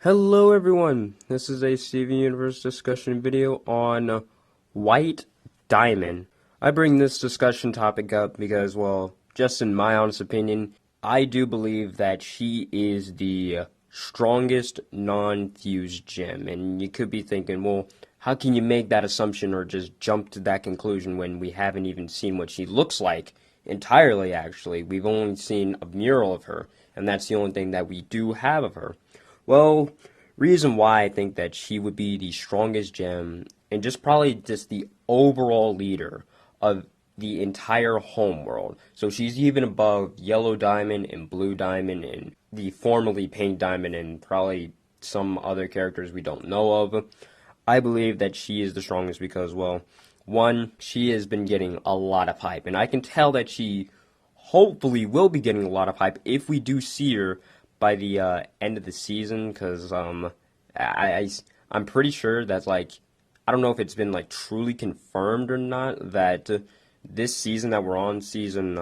Hello everyone, this is a Steven Universe discussion video on White Diamond. I bring this discussion topic up because, well, just in my honest opinion, I do believe that she is the strongest non-fused gem. And you could be thinking, well, how can you make that assumption or just jump to that conclusion when we haven't even seen what she looks like entirely, actually. We've only seen a mural of her, and that's the only thing that we do have of her. Well, reason why I think that she would be the strongest gem and just probably just the overall leader of the entire home world. So she's even above Yellow Diamond and Blue Diamond and the formerly Pink Diamond and probably some other characters we don't know of. I believe that she is the strongest because, well, one, she has been getting a lot of hype, and I can tell that she hopefully will be getting a lot of hype if we do see her by the end of the season, because I'm pretty sure that, like, I don't know if it's been like truly confirmed or not that this season that we're on, season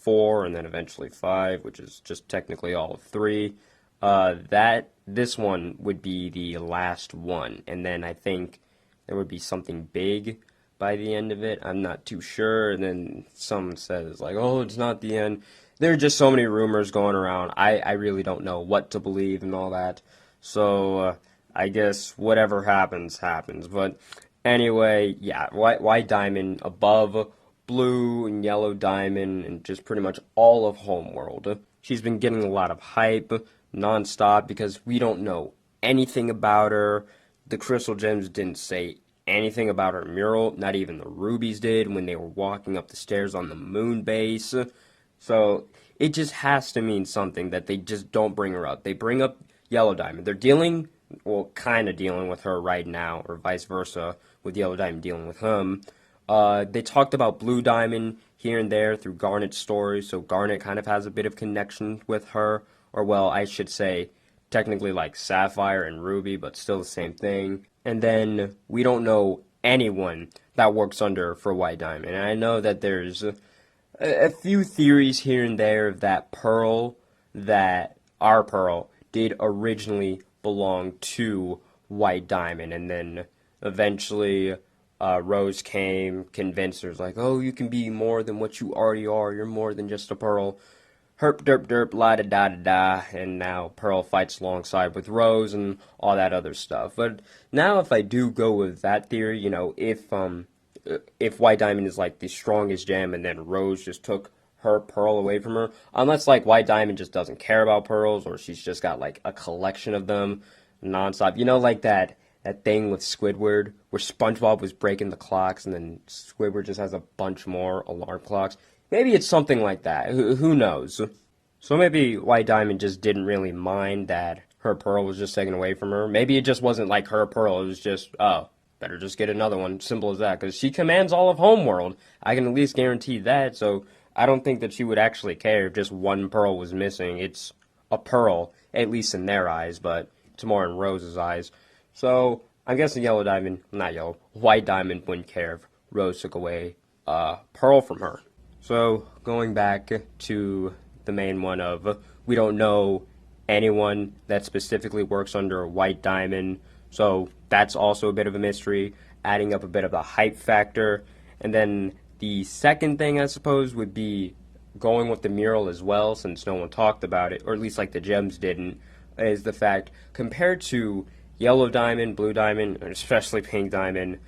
4 and then eventually 5, which is just technically all of 3, that this one would be the last one, and then I think there would be something big by the end of it. I'm not too sure, and then someone says like, oh, it's not the end. There are just so many rumors going around. I really don't know what to believe and all that. So I guess whatever happens, happens. But anyway, yeah, White Diamond above Blue and Yellow Diamond and just pretty much all of Homeworld. She's been getting a lot of hype nonstop because we don't know anything about her. The Crystal Gems didn't say anything about her mural. Not even the Rubies did when they were walking up the stairs on the moon base. So it just has to mean something that they just don't bring her up. They bring up Yellow Diamond. They're dealing, well, kind of dealing with her right now, or vice versa, with Yellow Diamond dealing with him. They talked about Blue Diamond here and there through Garnet's story, so Garnet kind of has a bit of connection with her. Or, well, I should say, technically like Sapphire and Ruby, but still the same thing. And then we don't know anyone that works under for White Diamond. And I know that there's a few theories here and there that our Pearl, did originally belong to White Diamond, and then eventually Rose came, convinced her, like, oh, you can be more than what you already are, you're more than just a Pearl. Herp derp derp la da da da da, and now Pearl fights alongside with Rose and all that other stuff. But now if I do go with that theory, you know, if White Diamond is like the strongest gem and then Rose just took her pearl away from her, unless like White Diamond just doesn't care about pearls or she's just got like a collection of them nonstop. You know, like that thing with Squidward where SpongeBob was breaking the clocks and then Squidward just has a bunch more alarm clocks. Maybe it's something like that. Who knows? So maybe White Diamond just didn't really mind that her pearl was just taken away from her. Maybe it just wasn't like her pearl. It was just, oh, better just get another one. Simple as that. Because she commands all of Homeworld. I can at least guarantee that. So I don't think that she would actually care if just one pearl was missing. It's a pearl, at least in their eyes, but it's more in Rose's eyes. So I'm guessing White Diamond wouldn't care if Rose took away pearl from her. So going back to the main one of, we don't know anyone that specifically works under White Diamond, so that's also a bit of a mystery, adding up a bit of the hype factor. And then the second thing, I suppose, would be going with the mural as well, since no one talked about it, or at least like the gems didn't, is the fact, compared to Yellow Diamond, Blue Diamond, and especially Pink Diamond,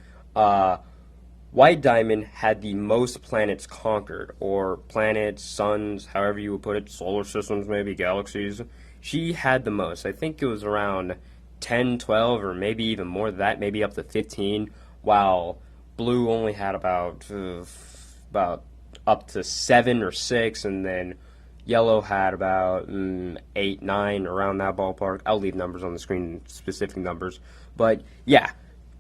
White Diamond had the most planets conquered, or planets, suns, however you would put it, solar systems, maybe galaxies. She had the most. I think it was around 10, 12, or maybe even more than that, maybe up to 15, while Blue only had about up to 7 or 6, and then Yellow had about 8, 9, around that ballpark. I'll leave numbers on the screen, specific numbers. But yeah,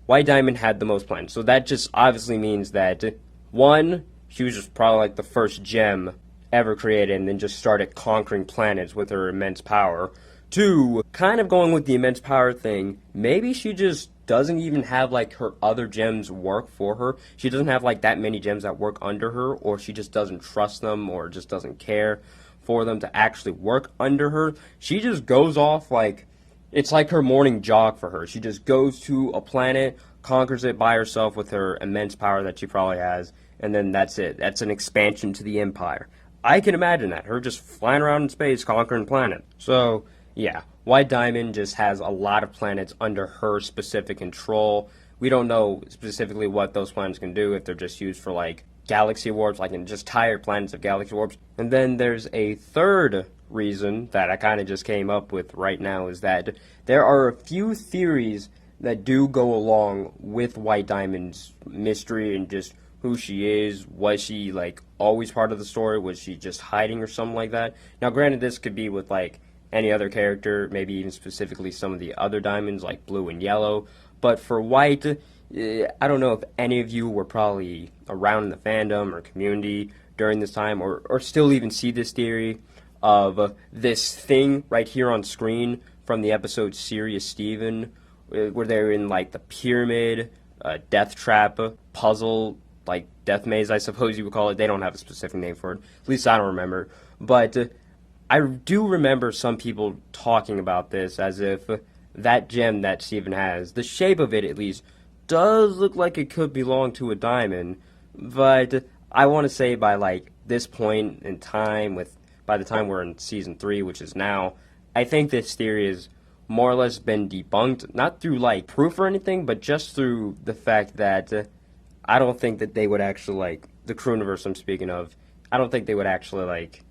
White Diamond had the most planets. So that just obviously means that, one, she was just probably like the first gem ever created and then just started conquering planets with her immense power. Two, kind of going with the immense power thing, maybe she just doesn't even have like her other gems work for her. She doesn't have like that many gems that work under her, or she just doesn't trust them or just doesn't care for them to actually work under her. She just goes off like It's like her morning jog for her. She just goes to a planet, conquers it by herself with her immense power that she probably has, and then that's it. That's an expansion to the Empire. I can imagine that. Her just flying around in space, conquering planets. So, yeah, White Diamond just has a lot of planets under her specific control. We don't know specifically what those planets can do, if they're just used for, like, galaxy warps, like in just entire planets of galaxy warps. And then there's a third reason that I kind of just came up with right now, is that there are a few theories that do go along with White Diamond's mystery and just who she is. Was she, like, always part of the story? Was she just hiding or something like that? Now, granted, this could be with, like, any other character, maybe even specifically some of the other diamonds, like blue and yellow. But for White, I don't know if any of you were probably around in the fandom or community during this time, or still even see this theory of this thing right here on screen from the episode Sirius Steven, where they're in, like, the pyramid, death trap, puzzle, like death maze, I suppose you would call it. They don't have a specific name for it. At least I don't remember. But I do remember some people talking about this as if that gem that Steven has, the shape of it at least, does look like it could belong to a diamond. But I want to say by, like, this point in time, by the time we're in season 3, which is now, I think this theory has more or less been debunked, not through, like, proof or anything, but just through the fact that I don't think that they would actually, like, the Crewniverse I'm speaking of, I don't think they would actually, like,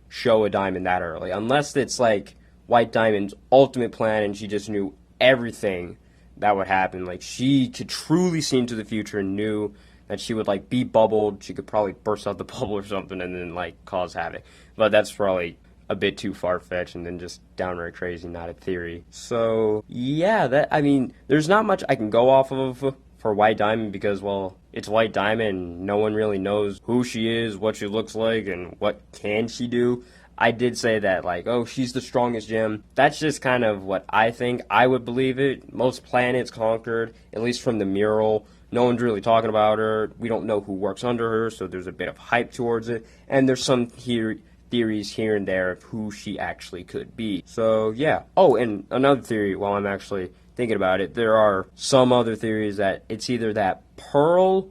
show a diamond that early, unless it's, like, White Diamond's ultimate plan and she just knew everything that would happen. Like, she could truly see into the future and knew that she would, like, be bubbled. She could probably burst out the bubble or something and then, like, cause havoc. But that's probably a bit too far-fetched and then just downright crazy, not a theory. So, yeah, I mean, there's not much I can go off of for White Diamond because, well, it's White Diamond and no one really knows who she is, what she looks like, and what can she do. I did say that, like, oh, she's the strongest gem. That's just kind of what I think. I would believe it. Most planets conquered, at least from the mural. No one's really talking about her. We don't know who works under her, so there's a bit of hype towards it. And there's some theories here and there of who she actually could be. So, yeah. Oh, and another theory, while I'm actually thinking about it, there are some other theories that it's either that Pearl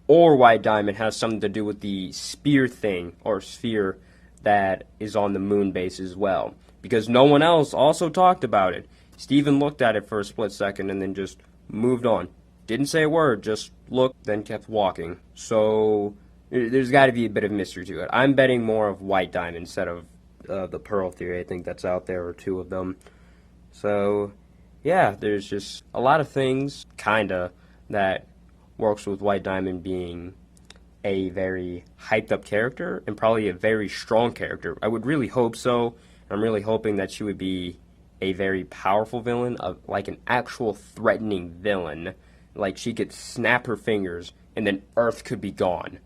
or White Diamond has something to do with the spear thing, or sphere, that is on the moon base as well. Because no one else also talked about it. Steven looked at it for a split second and then just moved on. Didn't say a word, just looked, then kept walking. So there's got to be a bit of mystery to it. I'm betting more of White Diamond instead of the Pearl theory. I think that's out there, or two of them. So, yeah, there's just a lot of things, kinda, that works with White Diamond being a very hyped up character and probably a very strong character. I would really hope so. I'm really hoping that she would be a very powerful villain, like an actual threatening villain. Like, she could snap her fingers and then Earth could be gone.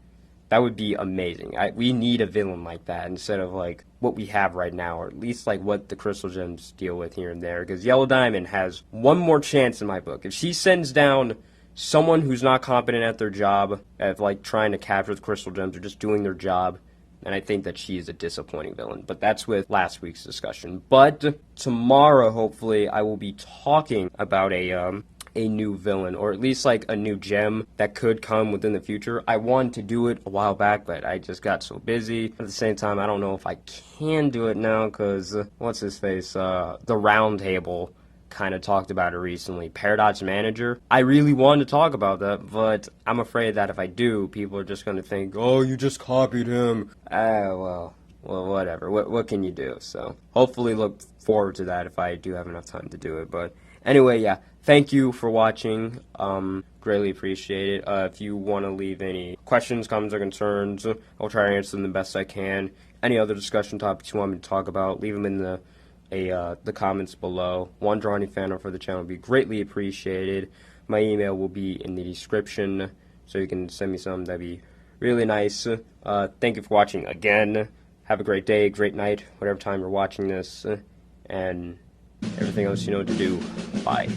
That would be amazing. We need a villain like that instead of, like, what we have right now, or at least, like, what the Crystal Gems deal with here and there. Because Yellow Diamond has one more chance in my book. If she sends down someone who's not competent at their job, at, like, trying to capture the Crystal Gems or just doing their job, and I think that she is a disappointing villain. But that's with last week's discussion. But tomorrow, hopefully, I will be talking about a new villain, or at least, like, a new gem that could come within the future. I wanted to do it a while back, but I just got so busy. At the same time, I don't know if I can do it now, because, what's his face, the Round Table kind of talked about it recently. Paradox Manager. I really wanted to talk about that, but I'm afraid that if I do, people are just going to think, oh, you just copied him. Well, whatever. What can you do? So, hopefully look forward to that if I do have enough time to do it. But anyway, yeah, thank you for watching. Greatly appreciate it. If you want to leave any questions, comments, or concerns, I'll try to answer them the best I can. Any other discussion topics you want me to talk about, leave them in the comments below. One drawing fan art for the channel would be greatly appreciated. My email will be in the description, so you can send me some. That'd be really nice. Thank you for watching again. Have a great day, great night, whatever time you're watching this, and everything else you know what to do. Bye.